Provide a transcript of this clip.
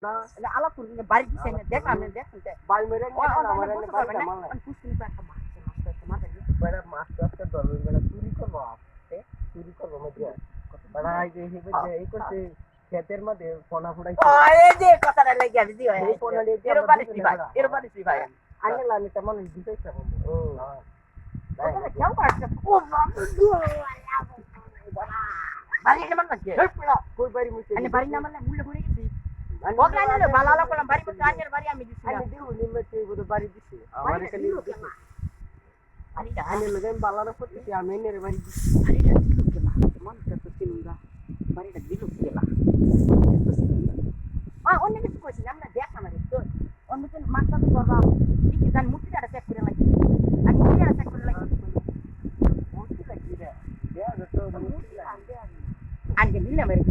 না এটা আলাপ করবি না বাড়ি দিছে না দেখ আমি দেখ বাই মেরে আমার এনে বাড়ি না মাল নাই কুস্তি নিতে একটা মাছ বেড়া মাছ টাছ ধরবে বেড়া চুরি করবো চুরি করবো মধ্যে বেড়া এই যে এই করছে ক্ষেতের মধ্যে পোনা ফুটাইছে এই যে কথাটা লাগিয়ে আমি দিও এই পোনা দিয়ে এর বাড়ি ভাই এর বাড়ি ভাই আগে লানি তেমন দিতেছে ও ওটা কেউ পারছে ও বাড়ি কেমন লাগে কই বাড়ি মুছে আমি বাড়ি না মানে মুলে ঘুরে গেছি বগলা নিলে বালালা করলাম বাড়ি করতে আজের বাড়ি আমি দিছি আমি দিউ নিমে তুই বড় বাড়ি দিছি আমার খালি বাড়িটা আমি লগে বালারা করতেছি আমি এনে বাড়ি দিছি বাড়িটা দিল কেলা মানুষটা তো চিনুঙ্গা বাড়িটা দিল কেলা অন্য কিছু কইছি আমরা দেখ আমার তো অন্য কিছু মাছটা তো করবা ঠিকই জান মুটিটা চেক করে লাগি আর মুটিটা চেক করে লাগি মুটি লাগি রে দেয়া তো মুটি আনকে দিলে মেরে